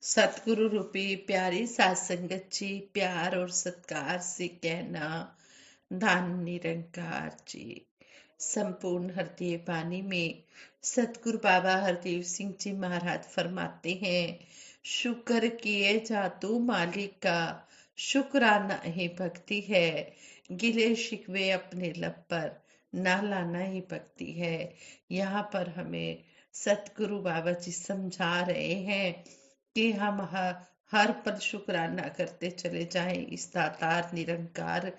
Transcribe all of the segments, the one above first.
सतगुरु रूपी प्यारी सात संगत जी, प्यार और सत्कार से कहना, धन निरंकार जी। संपूर्ण हरदेव वाणी में सतगुरु बाबा हरदेव सिंह जी महाराज फरमाते हैं, शुक्र किए जा तू मालिक का, शुक्राना ही भक्ति है। गिले शिकवे अपने लब पर ना लाना ही भक्ति है। यहाँ पर हमें सतगुरु बाबा जी समझा रहे हैं कि हम हर पल शुक्राना करते चले जाएं इस दातार निरंकार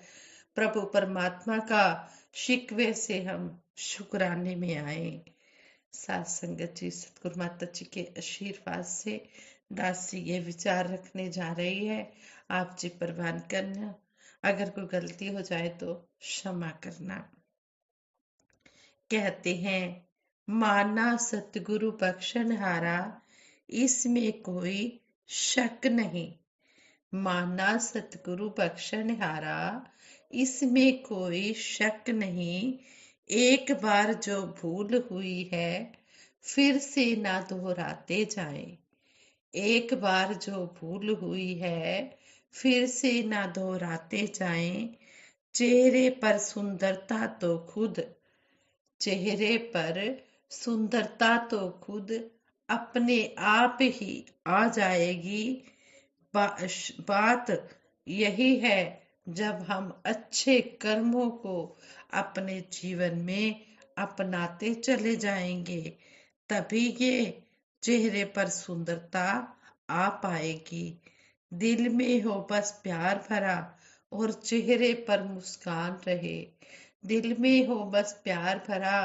प्रभु परमात्मा का। शिकवे से हम शुक्राने में आए। सात संगत जी, सतगुरु माता जी के आशीर्वाद से दासी ये विचार रखने जा रही है। आप जी प्रवान करना, अगर कोई गलती हो जाए तो क्षमा करना। कहते हैं, माना सतगुरु बख्शनहारा, इसमें कोई शक नहीं। माना सतगुरु बख्शनहारा, इसमें कोई शक नहीं। एक बार जो भूल हुई है, फिर से ना दोहराते जाए। एक बार जो भूल हुई है, फिर से ना दोहराते जाएं। चेहरे पर सुंदरता तो खुद चेहरे पर सुंदरता तो खुद अपने आप ही आ जाएगी। बात यही है, जब हम अच्छे कर्मों को अपने जीवन में अपनाते चले जाएंगे, तभी ये चेहरे पर सुंदरता आ पाएगी। दिल में हो बस प्यार भरा और चेहरे पर मुस्कान रहे। दिल में हो बस प्यार भरा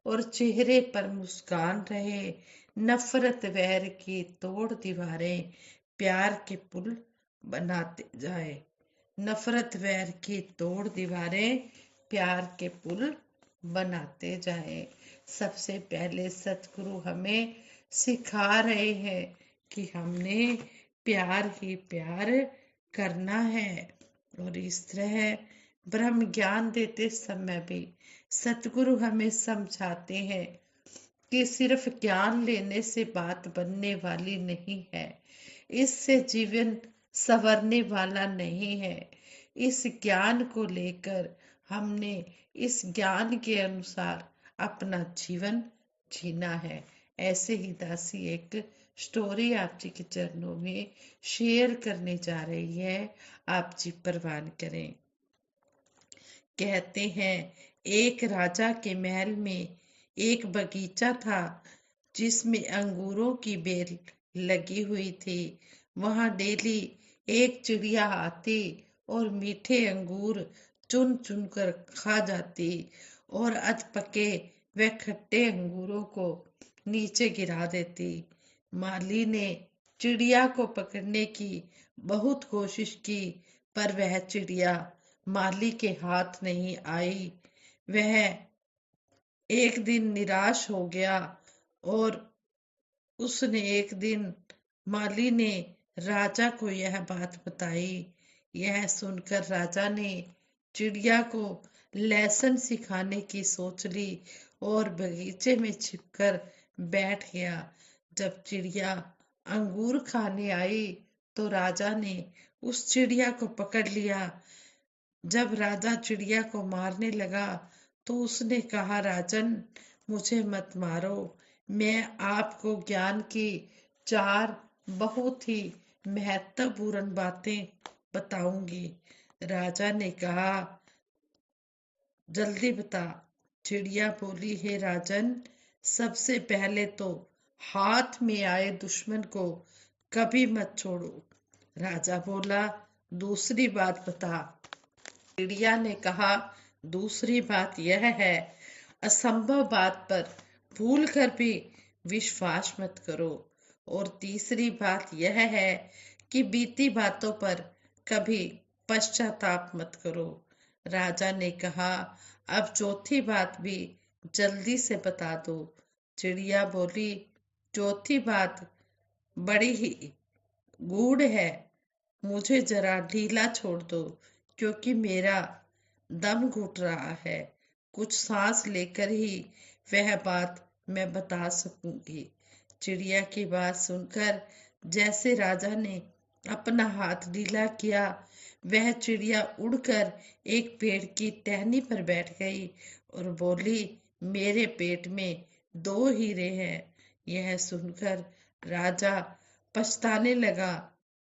और चेहरे पर मुस्कान रहे। नफरत वैर की तोड़ दीवारें प्यार के पुल बनाते जाए। नफरत वैर की तोड़ दीवारें प्यार के पुल बनाते जाए। सबसे पहले सतगुरु हमें सिखा रहे हैं कि हमने प्यार ही प्यार करना है। और इस तरह ब्रह्म ज्ञान देते समय भी सतगुरु हमें समझाते हैं कि सिर्फ ज्ञान लेने से बात बनने वाली नहीं है। इससे जीवन संवरने वाला नहीं है। इस ज्ञान को लेकर हमने इस ज्ञान के अनुसार अपना जीवन जीना है। ऐसे ही दासी एक स्टोरी आप जी के चरणों में शेयर करने जा रही है। आप जी परवान करें। कहते हैं, एक राजा के महल में एक बगीचा था जिसमें अंगूरों की बेल लगी हुई थी। वहां डेली एक चिड़िया आती और मीठे अंगूर चुन चुन कर खा जाती और अधपके व खट्टे अंगूरों को नीचे गिरा देती। माली ने चिड़िया को पकड़ने की बहुत कोशिश की, पर वह चिड़िया माली के हाथ नहीं आई। वह एक दिन निराश हो गया और उसने एक दिन माली ने राजा को यह बात बताई। यह सुनकर राजा ने चिड़िया को लेसन सिखाने की सोच ली और बगीचे में छिपकर बैठ गया। जब चिड़िया अंगूर खाने आई तो राजा ने उस चिड़िया को पकड़ लिया। जब राजा चिड़िया को मारने लगा तो उसने कहा, राजन, मुझे मत मारो, मैं आपको ज्ञान की 4 बहुत ही महत्वपूर्ण बातें बताऊंगी। राजा ने कहा, जल्दी बता। चिड़िया बोली, हे राजन, सबसे पहले तो हाथ में आए दुश्मन को कभी मत छोड़ो। राजा बोला, दूसरी बात बता। चिड़िया ने कहा, दूसरी बात यह है, असंभव बात पर भूल कर भी विश्वास मत करो। और तीसरी बात यह है कि बीती बातों पर कभी पश्चाताप मत करो। राजा ने कहा, अब चौथी बात भी जल्दी से बता दो। चिड़िया बोली, चौथी बात बड़ी ही गूढ़ है, मुझे जरा ढीला छोड़ दो, क्योंकि मेरा दम घुट रहा है। कुछ सांस लेकर ही वह बात मैं बता सकूंगी। चिड़िया की बात सुनकर जैसे राजा ने अपना हाथ ढीला किया, वह चिड़िया उड़कर एक पेड़ की टहनी पर बैठ गई और बोली, मेरे पेट में 2 हीरे हैं। यह सुनकर राजा पछताने लगा।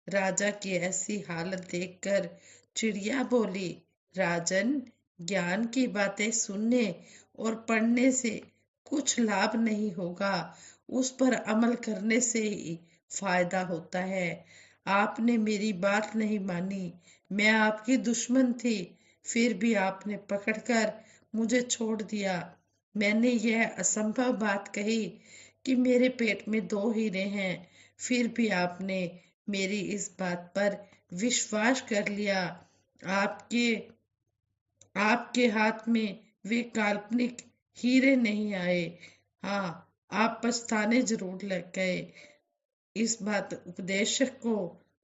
राजा की ऐसी हालत देखकर चिड़िया बोली, राजन, ज्ञान की बातें सुनने और पढ़ने से कुछ लाभ नहीं होगा, उस पर अमल करने से ही फायदा होता है। आपने मेरी बात नहीं मानी, मैं आपकी दुश्मन थी, फिर भी आपने पकड़कर मुझे छोड़ दिया। मैंने यह असंभव बात कही कि मेरे पेट में 2 हीरे हैं, फिर भी आपने मेरी इस बात पर विश्वास कर लिया। आपके आपके हाथ में वे काल्पनिक हीरे नहीं आए। हाँ, आप पछताने जरूर लग गए। इस बात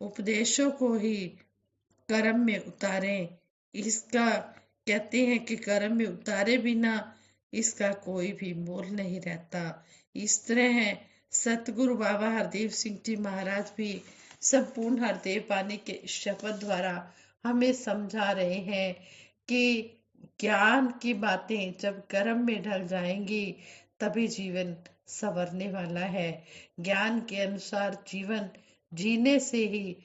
उपदेशों को ही कर्म में उतारें। इसका कहते हैं कि कर्म में उतारे बिना इसका कोई भी मोल नहीं रहता। इस तरह है सतगुरु बाबा हरदेव सिंह जी महाराज भी संपूर्ण हरदेव वाणी के शब्द द्वारा हमें समझा रहे हैं कि ज्ञान की बातें जब कर्म में ढल जाएंगी तभी जीवन संवरने वाला है। ज्ञान के अनुसार जीवन जीने से ही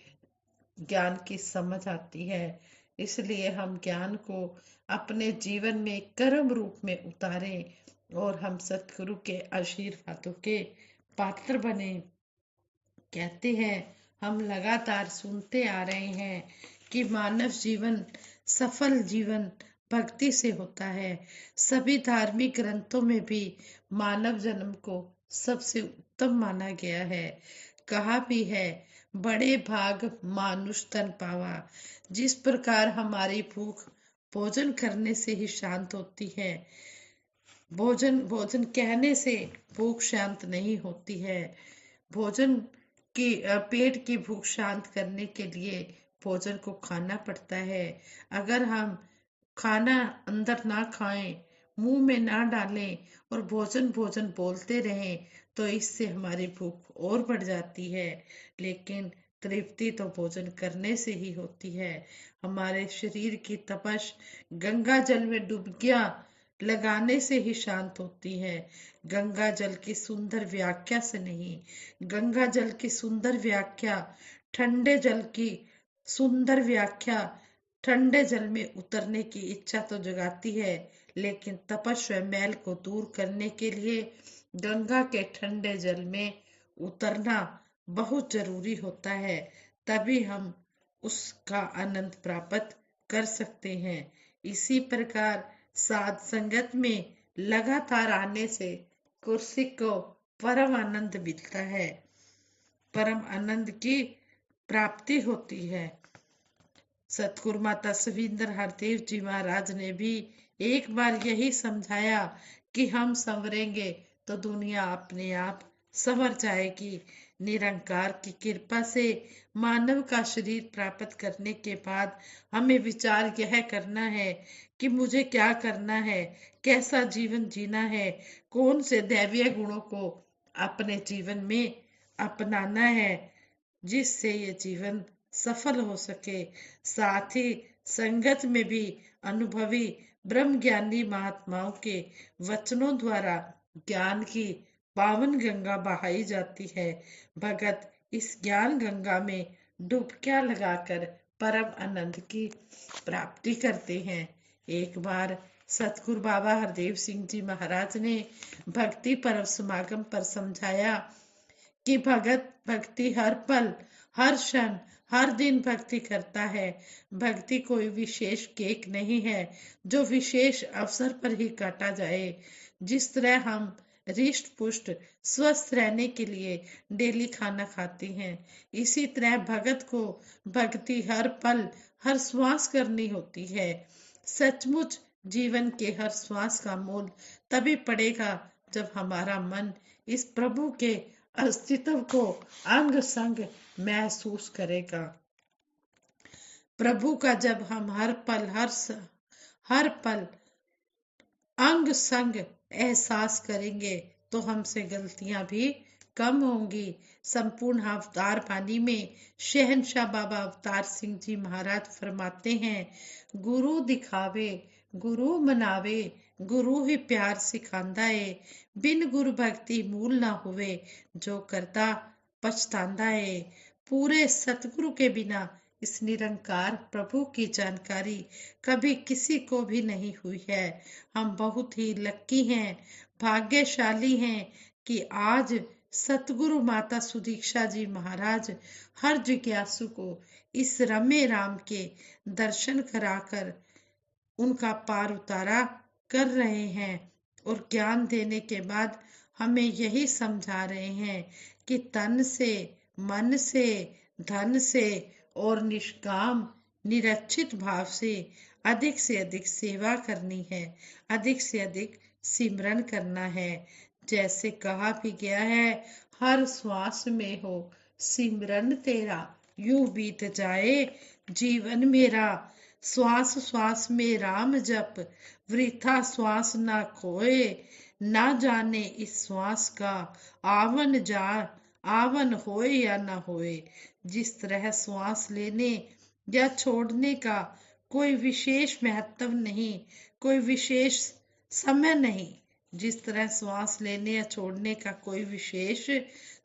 ज्ञान की समझ आती है। इसलिए हम ज्ञान को अपने जीवन में कर्म रूप में उतारें और हम सतगुरु के आशीर्वादों के पात्र बने। कहते हैं, हम लगातार सुनते आ रहे हैं कि मानव जीवन सफल जीवन भक्ति से होता है। सभी धार्मिक ग्रंथों में भी मानव जन्म को सबसे उत्तम माना गया है। कहा भी है, बड़े भाग मानुष तन पावा। जिस प्रकार हमारी भूख भोजन करने से ही शांत होती है, भोजन भोजन कहने से भूख शांत नहीं होती है। भोजन की पेट की भूख शांत करने के लिए भोजन को खाना पड़ता है। अगर हम खाना अंदर ना खाएं, मुंह में ना डालें और भोजन भोजन बोलते रहें तो इससे हमारी भूख और बढ़ जाती है। लेकिन तृप्ति तो भोजन करने से ही होती है। हमारे शरीर की तपश गंगा जल में डुबकियां लगाने से ही शांत होती है, गंगा जल की सुंदर व्याख्या से नहीं। गंगा जल की सुंदर व्याख्या ठंडे जल की सुंदर व्याख्या ठंडे जल में उतरने की इच्छा तो जगाती है, लेकिन तपस्या व मैल को दूर करने के लिए गंगा के ठंडे जल में उतरना बहुत जरूरी होता है। तभी हम उसका आनंद प्राप्त कर सकते हैं। इसी प्रकार साध संगत में लगातार आने से कुर्सी को परम आनंद मिलता है, परम आनंद की प्राप्ति होती है। सतगुरु माता सविंदर हरदेव जी महाराज ने भी एक बार यही समझाया कि हम संवरेंगे तो दुनिया अपने आप संवर जाएगी। निरंकार की कृपा से मानव का शरीर प्राप्त करने के बाद हमें विचार यह करना है कि मुझे क्या करना है, कैसा जीवन जीना है, कौन से दैवीय गुणों को अपने जीवन में अपनाना है जिससे ये जीवन सफल हो सके। साथ ही संगत में भी अनुभवी ब्रह्म ज्ञानी महात्माओं के वचनों द्वारा ज्ञान की पावन गंगा बहाई जाती है। भगत इस ज्ञान गंगा में डुबकियां लगाकर परम आनंद की प्राप्ति करते हैं। एक बार सतगुरु बाबा हरदेव सिंह जी महाराज ने भक्ति पर्व समागम पर समझाया कि भगत भक्ति हर पल हर क्षण हर दिन भक्ति करता है। भक्ति कोई विशेष केक नहीं है जो विशेष अवसर पर ही काटा जाए। जिस तरह हम रिष्ट पुष्ट स्वस्थ रहने के लिए डेली खाना खाते हैं, इसी तरह भगत को भक्ति हर पल हर श्वास करनी होती है। सचमुच जीवन के हर श्वास का मोल तभी पड़ेगा जब हमारा मन इस प्रभु के अस्तित्व को अंग संग महसूस करेगा। प्रभु का जब हम हर पल अंग संग एहसास करेंगे तो हमसे गलतियां भी कम होंगी। संपूर्ण अवतार वाणी में शहंशाह बाबा अवतार सिंह जी महाराज फरमाते हैं, गुरु दिखावे, गुरु मनावे, गुरु ही प्यार सिखांदा है। बिन गुरु भक्ति मूल ना हुए, जो करता पछतांदा है। पूरे सतगुरु के बिना इस निरंकार प्रभु की जानकारी कभी किसी को भी नहीं हुई है। हम बहुत ही लक्की हैं, भाग्यशाली हैं कि आज सतगुरु माता सुदीक्षा जी महाराज हर जिज्ञासु को इस रमे राम के दर्शन कराकर उनका पार उतारा कर रहे हैं और ज्ञान देने के बाद हमें यही समझा रहे हैं कि तन से, मन से, धन से और निष्काम निरक्षित भाव से अधिक सेवा करनी है, अधिक से अधिक सिमरन करना है। जैसे कहा भी गया है, हर श्वास में हो सिमरन तेरा, यूं बीत जाए जीवन मेरा। श्वास श्वास में राम जप, वृथा श्वास ना खोए, ना जाने इस श्वास का आवन होए या ना होए। जिस तरह श्वास लेने या छोड़ने का कोई विशेष महत्व नहीं, कोई विशेष समय नहीं, जिस तरह श्वास लेने या छोड़ने का कोई विशेष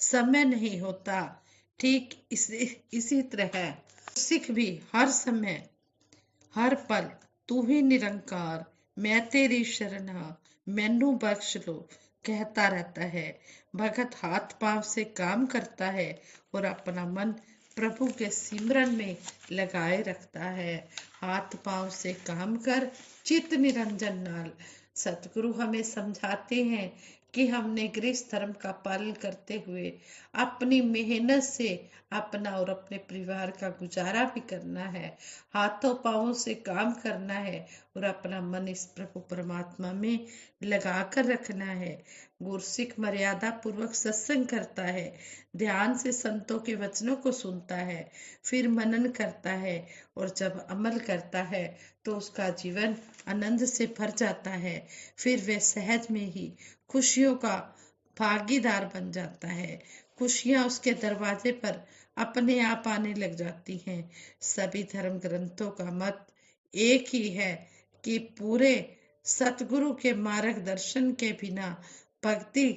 समय नहीं होता, ठीक इसी तरह सिख भी हर समय हर पल तू ही निरंकार, मैं तेरी शरण हाँ, मैनू बख्श लो कहता रहता है। भगत हाथ पांव से काम करता है और अपना मन प्रभु के सिमरन में लगाए रखता है। हाथ पांव से काम कर चित निरंजन नाल। सतगुरु हमें समझाते हैं कि हमने गृहस्थ धर्म का पालन करते हुए अपनी मेहनत से अपना और अपने परिवार का गुजारा भी करना है, हाथों पांवों से काम करना है और अपना मन इस प्रभु परमात्मा में लगा कर रखना है। गुरसिख मर्यादा पूर्वक सत्संग करता है, ध्यान से संतों के वचनों को सुनता है, फिर मनन करता है और जब अमल करता है तो उसका जीवन आनंद से भर जाता है। फिर वह सहज में ही खुशियों का भागीदार बन जाता है। खुशियां उसके दरवाजे पर अपने आप आने लग जाती हैं। सभी धर्म ग्रंथों का मत एक ही है कि पूरे सतगुरु के मार्गदर्शन के बिना भक्ति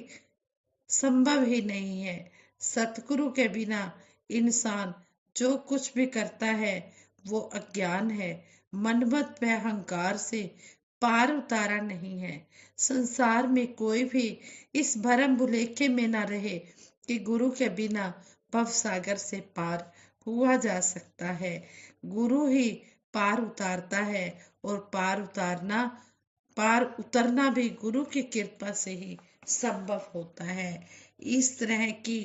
संभव ही नहीं है। सतगुरु के बिना इंसान जो कुछ भी करता है वो अज्ञान है, मनमत व अहंकार से पार उतारा नहीं है। संसार में कोई भी इस भरम भुलेखे में न रहे कि गुरु के बिना भव सागर से पार हुआ जा सकता है। गुरु ही पार उतारता है और पार उतरना भी गुरु की कृपा से ही संभव होता है। इस तरह की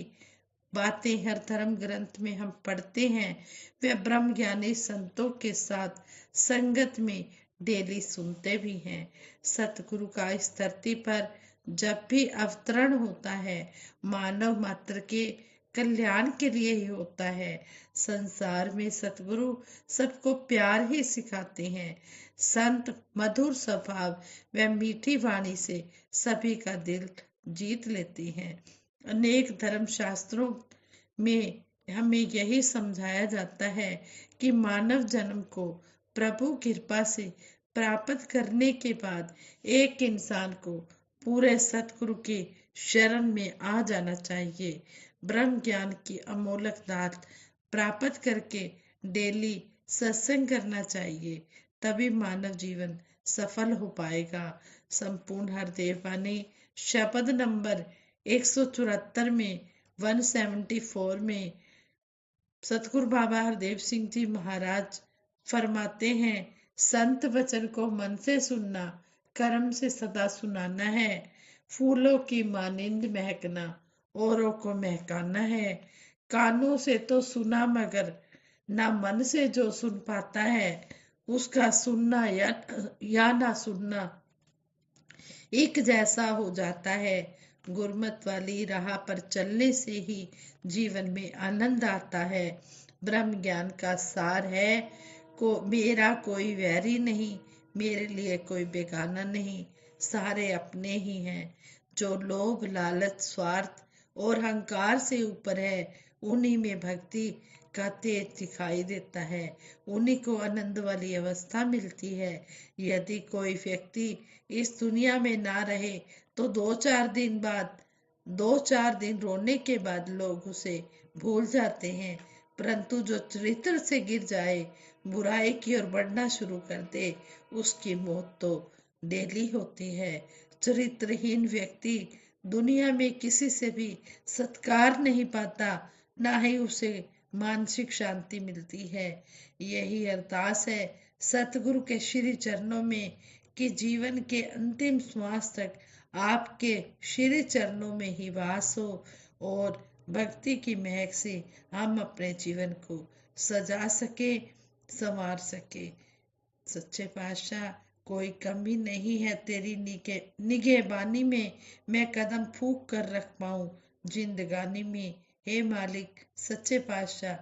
बातें हर धर्म ग्रंथ में हम पढ़ते हैं, वे ब्रह्म ज्ञानी संतों के साथ संगत में डेली सुनते भी हैं। सतगुरु का इस धरती पर जब भी अवतरण होता है मानव मात्र के कल्याण के लिए ही होता है। संसार में सतगुरु सबको प्यार ही सिखाते हैं। संत मधुर स्वभाव व मीठी वाणी से सभी का दिल जीत लेते हैं। अनेक धर्म शास्त्रों में हमें यही समझाया जाता है कि मानव जन्म को प्रभु कृपा से प्राप्त करने के बाद एक इंसान को पूरे सतगुरु के शरण में आ जाना चाहिए। ब्रह्म ज्ञान की अमोलक दात प्राप्त करके डेली सत्संग करना चाहिए, तभी मानव जीवन सफल हो पाएगा। संपूर्ण हरदेव वाणी शब्द नंबर 174 में 174 में सतगुरु बाबा हरदेव सिंह जी महाराज फरमाते हैं, संत वचन को मन से सुनना, कर्म से सदा सुनाना है। फूलों की मानिंद महकना, औरों को महकाना है। कानों से तो सुना मगर ना मन से जो सुन पाता है, उसका सुनना या ना सुनना एक जैसा हो जाता है। गुरमत वाली राह पर चलने से ही जीवन में आनंद आता है। ब्रह्म ज्ञान का सार है मेरा कोई वैरी नहीं, मेरे लिए कोई बेगाना नहीं, सारे अपने ही हैं। जो लोभ लालच स्वार्थ और अहंकार से ऊपर है, उन्हीं में भक्ति का तेज दिखाई देता है, उन्हीं को आनंद वाली अवस्था मिलती है। यदि कोई व्यक्ति इस दुनिया में ना रहे तो 2-4 दिन रोने के बाद लोग उसे भूल जाते हैं, परंतु जो चरित्र से गिर जाए, बुराई की ओर बढ़ना शुरू कर दे, उसकी मौत तो डेली होती है। चरित्रहीन व्यक्ति दुनिया में किसी से भी सत्कार नहीं पाता, ना ही उसे मानसिक शांति मिलती है। यही अरदास है सतगुरु के श्री चरणों में कि जीवन के अंतिम श्वास तक आपके श्री चरणों में ही वास हो और भक्ति की महक से हम अपने जीवन को सजा सके, संवार सके। सच्चे पातशाह, कोई कमी नहीं है तेरी निगहबानी में, मैं कदम फूंक कर रख पाऊं जिंदगानी में। हे मालिक सच्चे पातशाह,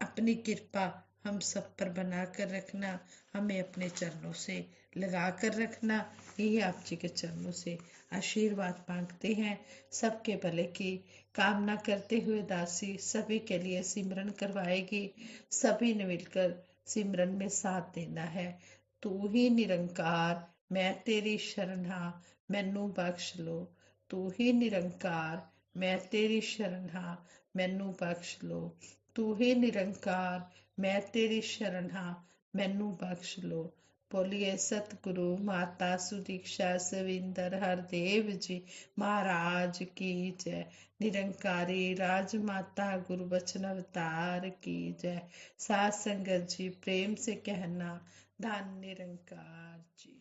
अपनी कृपा हम सब पर बना कर रखना, हमें अपने चरणों से लगा कर रखना। यही आप जी के चरणों से आशीर्वाद मांगते हैं। सबके भले की कामना करते हुए दासी सभी के लिए सिमरन करवाएगी। सभी ने मिलकर सिमरन में साथ देना है। तू ही निरंकार, मैं तेरी शरण हां, मैनू बख्श लो। तू ही निरंकार, मैं तेरी शरण हां, मैनू बख्श लो। तू ही निरंकार, मैं तेरी शरण हां, मैनू बख्श लो। बोलिए सतगुरु माता सुदीक्षा सविंदर हरदेव जी महाराज की जय। निरंकारी राजमाता गुरु बचन अवतार की जय। सात संगत जी प्रेम से कहना, धन निरंकार जी।